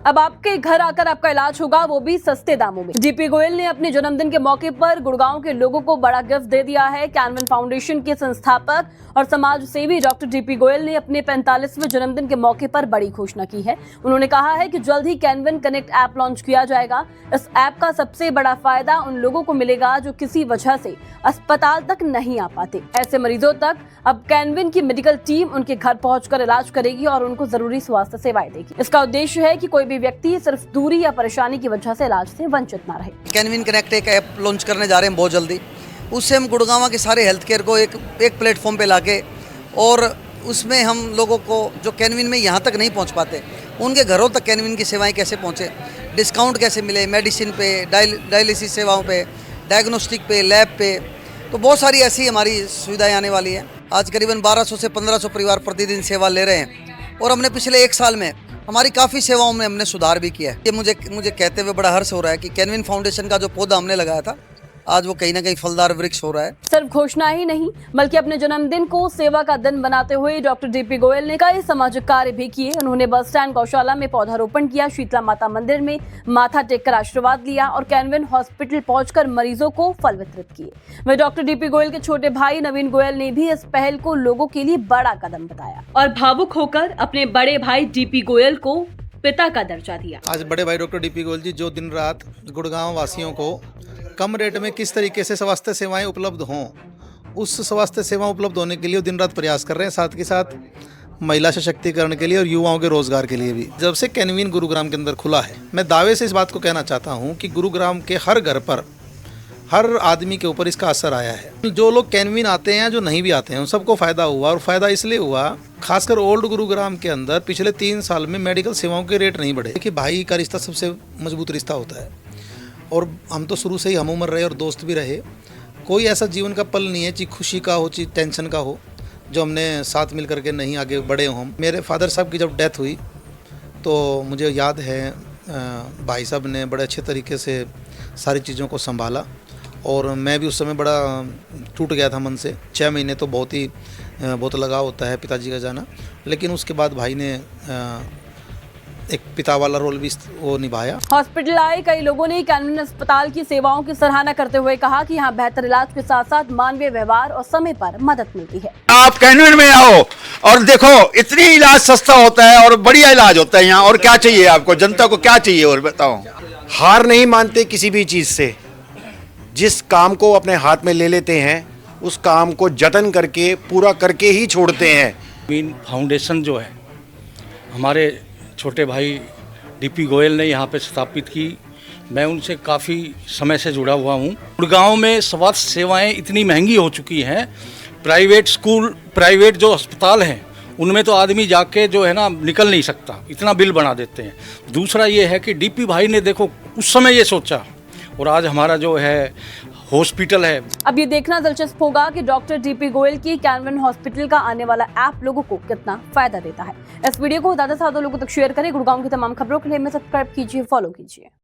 अब आपके घर आकर आपका इलाज होगा, वो भी सस्ते दामों में। डीपी गोयल ने अपने जन्मदिन के मौके पर गुड़गांव के लोगों को बड़ा गिफ्ट दे दिया है। कैनवन फाउंडेशन के संस्थापक और समाज सेवी डॉक्टर डीपी गोयल ने अपने 45वें जन्मदिन के मौके पर बड़ी घोषणा की है। उन्होंने कहा है कि जल्द ही कैनवन कनेक्ट ऐप लॉन्च किया जाएगा। इस ऐप का सबसे बड़ा फायदा उन लोगों को मिलेगा जो किसी वजह से अस्पताल तक नहीं आ पाते। ऐसे मरीजों तक अब कैनवन की मेडिकल टीम उनके घर पहुंचकर इलाज करेगी और उनको जरूरी स्वास्थ्य सेवाएं देगी। इसका उद्देश्य है कि कोई भी व्यक्ति सिर्फ दूरी या परेशानी की वजह से इलाज से वंचित ना रहे। कैनवन कनेक्ट एक ऐप लॉन्च करने जा रहे हैं बहुत जल्दी। उससे हम गुड़गांव के सारे हेल्थ केयर को एक प्लेटफॉर्म पे लाके और उसमें हम लोगों को जो कैनवन में यहाँ तक नहीं पहुँच पाते उनके घरों तक कैनवन की सेवाएं कैसे पहुँचे, डिस्काउंट कैसे मिले, मेडिसिन पे, डायलिसिस सेवाओं पे, डायग्नोस्टिक पे, लैब पे, तो बहुत सारी ऐसी हमारी सुविधाएं आने वाली हैं। आज करीबन 1200 से 1500 परिवार प्रतिदिन सेवा ले रहे हैं और हमने पिछले 1 साल में हमारी काफ़ी सेवाओं में हमने सुधार भी किया है। ये मुझे कहते हुए बड़ा हर्ष हो रहा है कि कैनवन फाउंडेशन का जो पौधा हमने लगाया था आज वो कहीं ना कहीं फलदार वृक्ष हो रहा है। सिर्फ घोषणा ही नहीं बल्कि अपने जन्मदिन को सेवा का दिन बनाते हुए डॉक्टर डीपी गोयल ने कई सामाजिक कार्य भी किए। उन्होंने बस स्टैंड गौशाला में पौधारोपण किया, शीतला माता मंदिर में माथा टेककर आशीर्वाद लिया और कैनवन हॉस्पिटल पहुंचकर मरीजों को फल वितरित किए। वह डॉक्टर डीपी गोयल के छोटे भाई नवीन गोयल ने भी इस पहल को लोगों के लिए बड़ा कदम बताया और भावुक होकर अपने बड़े भाई डीपी गोयल को पिता का दर्जा दिया। आज बड़े भाई डॉक्टर डीपी गोयल जी जो दिन रात गुड़गांव वासियों को कम रेट में किस तरीके से स्वास्थ्य सेवाएं उपलब्ध हों, उस स्वास्थ्य सेवाएं उपलब्ध होने के लिए दिन रात प्रयास कर रहे हैं, साथ के साथ महिला सशक्तिकरण के लिए और युवाओं के रोजगार के लिए भी। जब से कैनवन गुरुग्राम के अंदर खुला है, मैं दावे से इस बात को कहना चाहता हूं कि गुरुग्राम के हर घर पर, हर आदमी के ऊपर इसका असर आया है। जो लोग कैनवन आते हैं, जो नहीं भी आते हैं, उन सबको फ़ायदा हुआ और फ़ायदा इसलिए हुआ, खासकर ओल्ड गुरुग्राम के अंदर पिछले 3 साल में मेडिकल सेवाओं के रेट नहीं बढ़े। देखिए, भाई का रिश्ता सबसे मजबूत रिश्ता होता है और हम तो शुरू से ही हम उम्र रहे और दोस्त भी रहे। कोई ऐसा जीवन का पल नहीं है चाहे खुशी का हो चाहे टेंशन का हो जो हमने साथ मिल करके नहीं आगे बढ़े हों। मेरे फादर साहब की जब डेथ हुई तो मुझे याद है भाई साहब ने बड़े अच्छे तरीके से सारी चीज़ों को संभाला और मैं भी उस समय बड़ा टूट गया था मन से। 6 महीने तो बहुत लगाव होता है पिताजी का जाना, लेकिन उसके बाद भाई ने एक पिता वाला रोल भी वो निभाया। हॉस्पिटल आए कई लोगों ने कैनवन अस्पताल की सेवाओं की सराहना करते हुए कहा कि यहाँ बेहतर इलाज के साथ साथ मानवीय व्यवहार और समय पर मदद मिलती है। आप कैनवन में आओ और देखो, इतनी इलाज सस्ता होता है और बढ़िया इलाज होता है यहाँ। और क्या चाहिए आपको, जनता को क्या चाहिए और बताओ। हार नहीं मानते किसी भी चीज़ से। जिस काम को अपने हाथ में ले लेते हैं उस काम को जतन करके पूरा करके ही छोड़ते हैं। कैनवन फाउंडेशन जो है हमारे छोटे भाई डीपी गोयल ने यहाँ पे स्थापित की। मैं उनसे काफ़ी समय से जुड़ा हुआ हूँ। गुड़गांव में स्वास्थ्य सेवाएं इतनी महंगी हो चुकी हैं, प्राइवेट स्कूल, प्राइवेट जो अस्पताल हैं उनमें तो आदमी जाके जो है ना निकल नहीं सकता, इतना बिल बना देते हैं। दूसरा ये है कि डीपी भाई ने देखो उस समय ये सोचा और आज हमारा जो है हॉस्पिटल है। अब ये देखना दिलचस्प होगा कि डॉक्टर डीपी गोयल की कैनवन हॉस्पिटल का आने वाला ऐप लोगों को कितना फायदा देता है। इस वीडियो को ज्यादा से ज्यादा लोगों तक शेयर करें। गुड़गांव की तमाम खबरों के लिए हमें सब्सक्राइब कीजिए, फॉलो कीजिए।